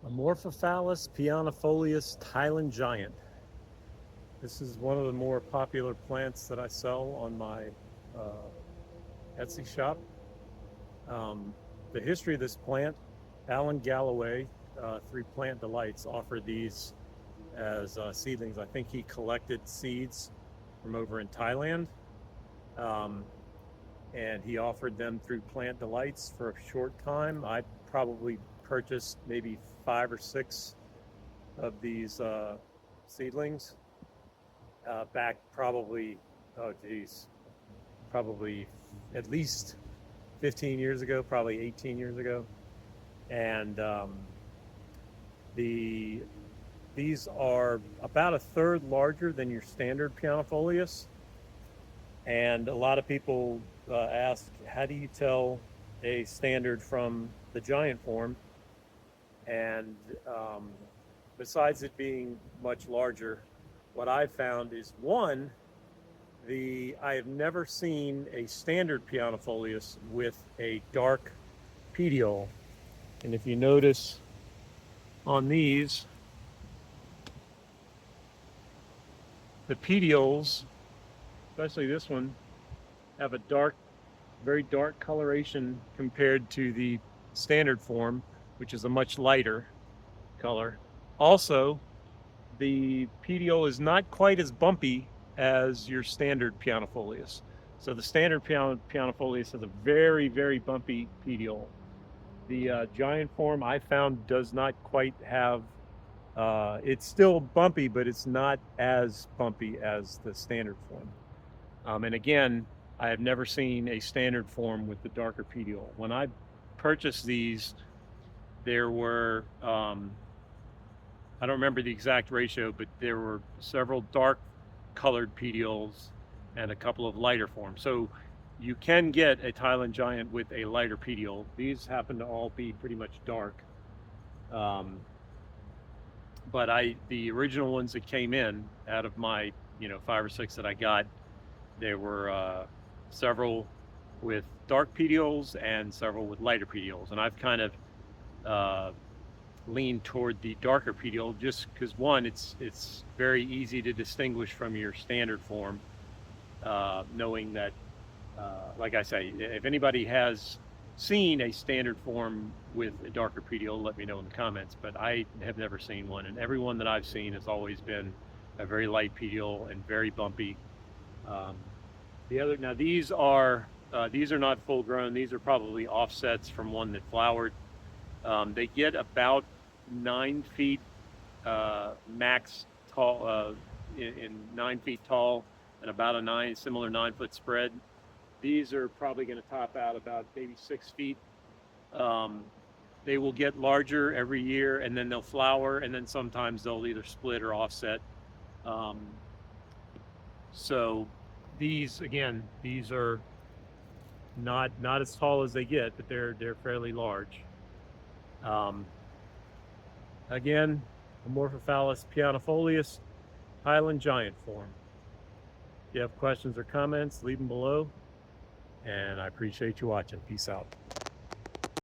Amorphophallus paeonifolious Thailand Giant. This is one of the more popular plants that I sell on my Etsy shop. Um, the history of this plant, Alan Galloway, through Plant Delights, offered these as seedlings. I think he collected seeds from over in Thailand, um, and he offered them through Plant Delights for a short time. I probably purchased maybe 5 or 6 of these seedlings back probably, oh geez, probably at least 15 years ago, probably 18 years ago. And these are about a third larger than your standard paeonifolious. And a lot of people ask, how do you tell a standard from the giant form? And besides it being much larger, what I've found is one, I have never seen a standard paeonifolious with a dark petiole. And if you notice on these, the petioles, especially this one, have a dark, very dark coloration compared to the standard form, which is a much lighter color. Also, the petiole is not quite as bumpy as your standard paeonifolious. So the standard paeonifolious has a very, very bumpy petiole. The giant form I found does not quite have, it's still bumpy, but it's not as bumpy as the standard form. And again, I have never seen a standard form with the darker petiole. When I purchased these, there were, I don't remember the exact ratio, but there were several dark colored petioles and a couple of lighter forms. So you can get a Thailand Giant with a lighter petiole. These happen to all be pretty much dark. But the original ones that came in out of my, 5 or 6 that I got, there were several with dark petioles and several with lighter petioles. And I've kind of lean toward the darker petiole just because, one, it's very easy to distinguish from your standard form, knowing that, like I say, if anybody has seen a standard form with a darker petiole, let me know in the comments, but I have never seen one, and every one that I've seen has always been a very light petiole and very bumpy. Now these are not full grown. These are probably offsets from one that flowered. They get about 9 feet max tall, in 9 feet tall, and about a similar 9-foot spread. These are probably going to top out about maybe 6 feet. They will get larger every year, and then they'll flower, and then sometimes they'll either split or offset. So these are not as tall as they get, but they're fairly large. Again, Amorphophallus paeonifolious, Thailand Giant form. If you have questions or comments, leave them below. And I appreciate you watching. Peace out.